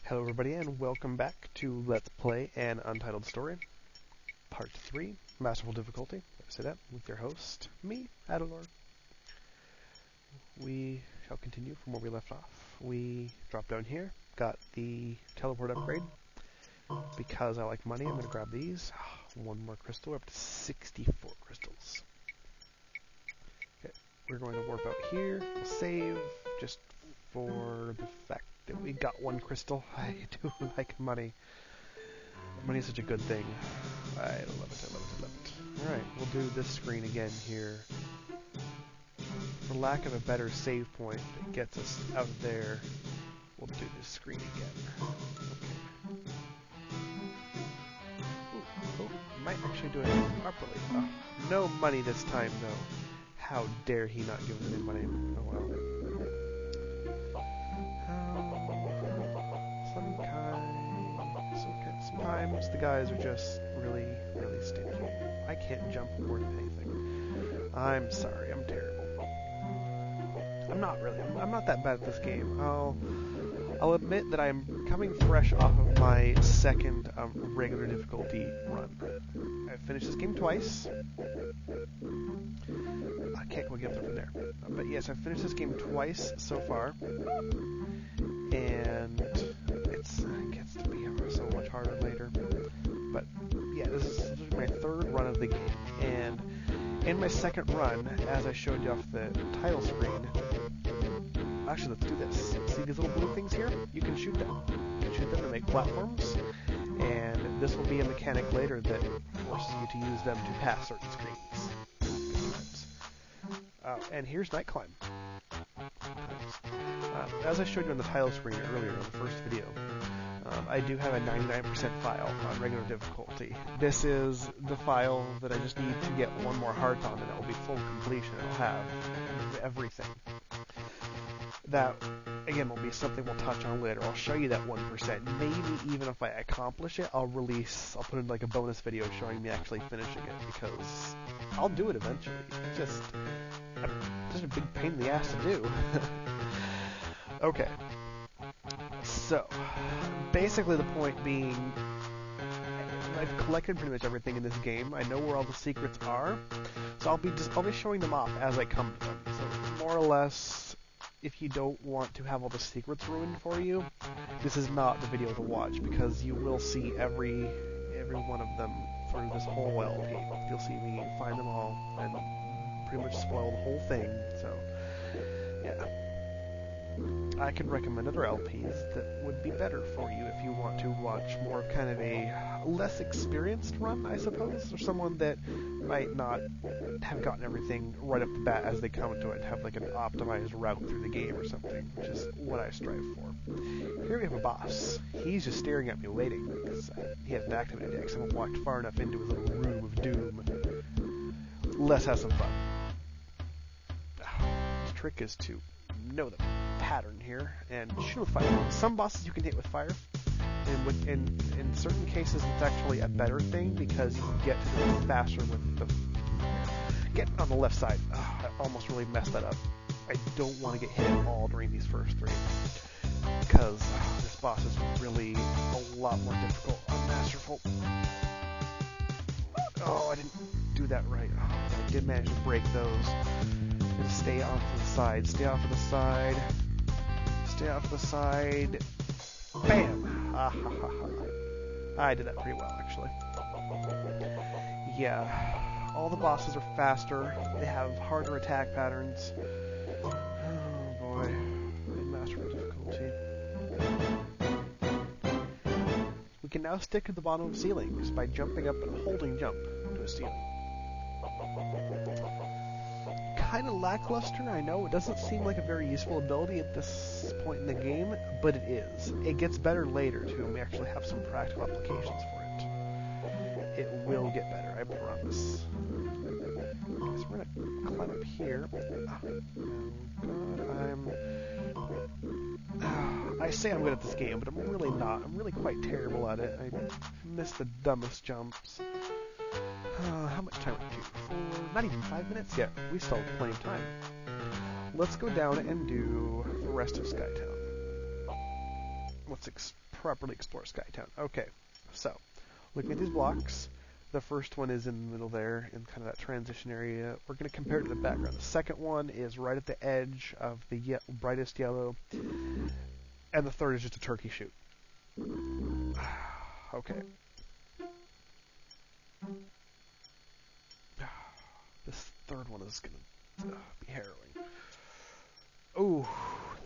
Hello everybody and welcome back to Let's Play an Untitled Story, Part 3, Masterful difficulty. I say that with your host, me, Adalor. We shall continue from where we left off. We dropped down here, got the teleport upgrade. Because I like money, I'm going to grab these. One more crystal, we're up to 64 crystals. Okay, we're going to warp out here, we'll save, just for the fact that we got one crystal. I do like money. Money is such a good thing. I love it, I love it, I love it. Alright, we'll do this screen again here. For lack of a better save point that gets us out of there, we'll do this screen again. Okay. Ooh, might actually do it properly. Oh, no money this time, though. How dare he not give us any money? Oh well. Sometimes the guys are just really, really stingy. I can't jump more than anything. I'm sorry, I'm terrible. I'm not really. I'm not that bad at this game. I'll admit that I'm coming fresh off of my second regular difficulty run. I've finished this game twice. I can't quite get up from there. But yes, I've finished this game twice so far. And it gets to be so much harder later. But yeah, this is my third run of the game. And in my second run, as I showed you off the title screen, actually, let's do this. See these little blue things here? You can shoot them. You can shoot them to make platforms, and this will be a mechanic later that forces you to use them to pass certain screens. And here's Night Climb. As I showed you on the title screen earlier in the first video, I do have a 99% file on regular difficulty. This is the file that I just need to get one more heart on, and it will be full completion. It'll have everything. That, again, will be something we'll touch on later. I'll show you that 1%. Maybe even if I accomplish it, I'll put in like a bonus video showing me actually finishing it, because I'll do it eventually. It's just a big pain in the ass to do. Okay. So, basically the point being, I've collected pretty much everything in this game. I know where all the secrets are, so I'll be showing them off as I come to them. So, more or less, if you don't want to have all the secrets ruined for you, this is not the video to watch, because you will see every one of them through this whole LP. You'll see me find them all and pretty much spoil the whole thing. So, yeah. I could recommend other LPs that would be better for you if you want to watch more of kind of a less experienced run, I suppose, or someone that might not have gotten everything right off the bat as they come to it and have like an optimized route through the game or something, which is what I strive for. Here we have a boss. He's just staring at me waiting because he hasn't activated yet because I haven't walked far enough into his little room of doom. Let's have some fun. The trick is to know the pattern here and shoot with fire. Some bosses you can hit with fire, and in certain cases it's actually a better thing because you can get to them faster with the get on the left side. I almost really messed that up. I don't want to get hit at all during these first three because this boss is really a lot more difficult on Masterful. Oh, I didn't do that right. I did manage to break those. Just stay off to the side. Stay off to the side. Stay off to the side. Bam! Ah, ha, ha, ha. I did that pretty well, actually. Yeah. All the bosses are faster. They have harder attack patterns. Oh, boy. In Masterful difficulty. We can now stick to the bottom of ceilings by jumping up and holding jump to a ceiling. Kind of lackluster, I know. It doesn't seem like a very useful ability at this point in the game, but it is. It gets better later, too, and we actually have some practical applications for it. It will get better, I promise. So we're going to climb up here. I say I'm good at this game, but I'm really not. I'm really quite terrible at it. I miss the dumbest jumps. How much time would you do? Not even 5 minutes? Yeah, we still have plenty of time. Let's go down and do the rest of Skytown. Let's properly explore Skytown. Okay, so looking at these blocks, the first one is in the middle there in kind of that transition area. We're going to compare it to the background. The second one is right at the edge of the brightest yellow, and the third is just a turkey shoot. Okay. This third one is going to be harrowing. Ooh,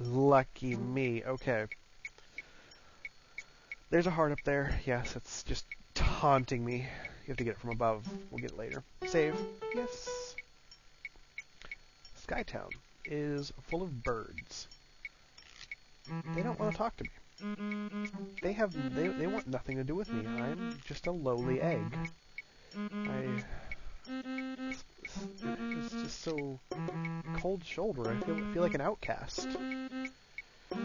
lucky me. Okay. There's a heart up there. Yes, it's just taunting me. You have to get it from above. We'll get it later. Save. Yes. Skytown is full of birds. They don't want to talk to me. They want nothing to do with me. I'm just a lowly egg. It's just so cold shoulder. I feel like an outcast. Ugh.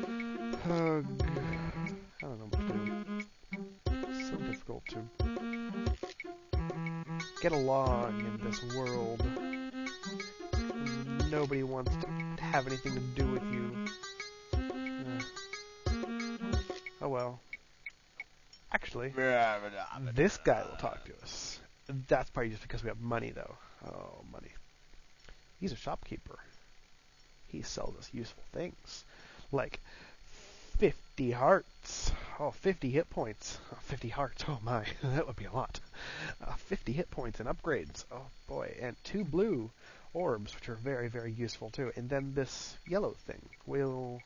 I don't know what to do. It's so difficult to get along in this world. Nobody wants to have anything to do with you. Oh well. Actually, this guy will talk to us. That's probably just because we have money, though. Oh, money. He's a shopkeeper. He sells us useful things. Like 50 hearts. Oh, 50 hit points. Oh, 50 hearts. Oh my, that would be a lot. 50 hit points and upgrades. Oh boy, and 2 blue orbs, which are very, very useful too. And then this yellow thing. We'll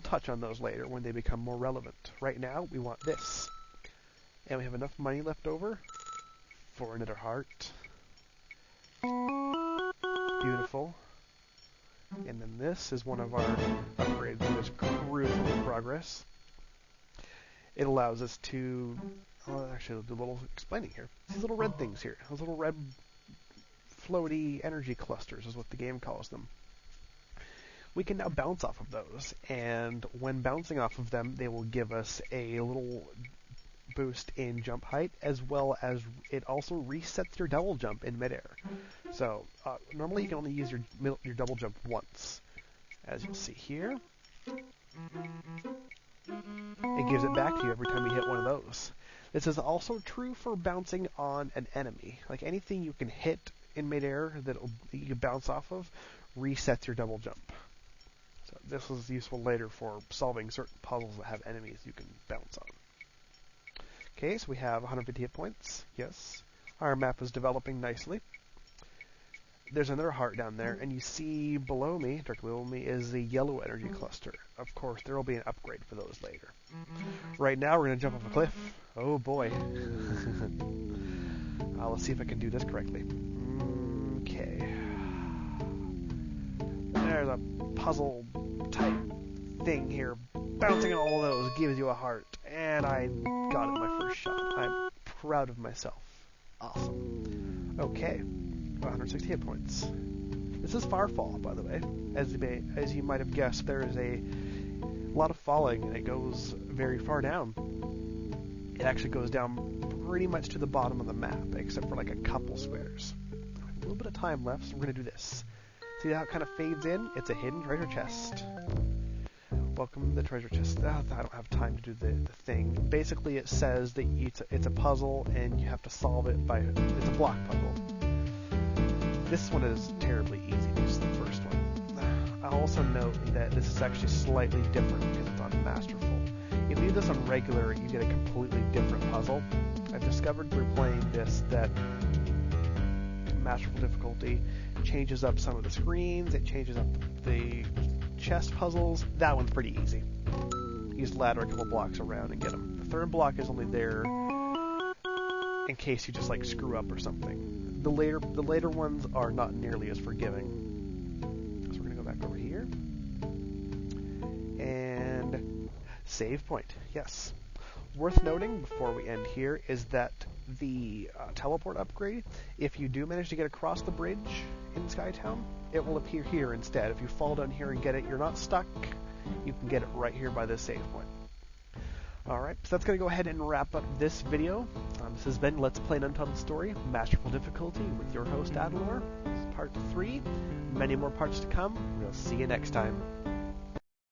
touch on those later when they become more relevant. Right now, we want this. And we have enough money left over for another heart. Beautiful. And then this is one of our upgrades that is crucial in progress. It allows us to... Well, actually, I'll do a little explaining here. These little red things here. Those little red floaty energy clusters is what the game calls them. We can now bounce off of those. And when bouncing off of them, they will give us a little boost in jump height, as well as it also resets your double jump in midair. So normally you can only use your double jump once, as you'll see here. It gives it back to you every time you hit one of those. This is also true for bouncing on an enemy. Like anything you can hit in midair that you can bounce off of resets your double jump. So this is useful later for solving certain puzzles that have enemies you can bounce on. Okay, so we have 150 hit points. Yes. Our map is developing nicely. There's another heart down there, and you see below me, directly below me, is the yellow energy cluster. Of course, there will be an upgrade for those later. Right now, we're going to jump off a cliff. Oh boy. Let's see if I can do this correctly. Okay. There's a puzzle type thing here. Bouncing on all of those gives you a heart. And I got it my first shot. I'm proud of myself. Awesome. Okay. 160 hit points. This is Farfall, by the way. As you might have guessed, there is a lot of falling, and it goes very far down. It actually goes down pretty much to the bottom of the map, except for like a couple squares. A little bit of time left, so we're going to do this. See how it kind of fades in? It's a hidden treasure chest. Welcome to the treasure chest. I don't have time to do the thing. Basically, it says that it's a puzzle, and you have to solve it by... It's a block puzzle. This one is terribly easy, just the first one. I'll also note that this is actually slightly different because it's on Masterful. If you do this on regular, you get a completely different puzzle. I've discovered through playing this that Masterful difficulty changes up some of the screens, it changes up the chest puzzles. That one's pretty easy. You just ladder a couple blocks around and get them. The third block is only there in case you just like screw up or something. The later ones are not nearly as forgiving. So we're gonna go back over here and save point. Yes. Worth noting before we end here is that the teleport upgrade, if you do manage to get across the bridge in Skytown, it will appear here instead. If you fall down here and get it, you're not stuck. You can get it right here by this save point. Alright, so that's going to go ahead and wrap up this video. This has been Let's Play an Untitled Story, Masterful Difficulty, with your host, Adelor. This is part 3. Many more parts to come. We'll see you next time.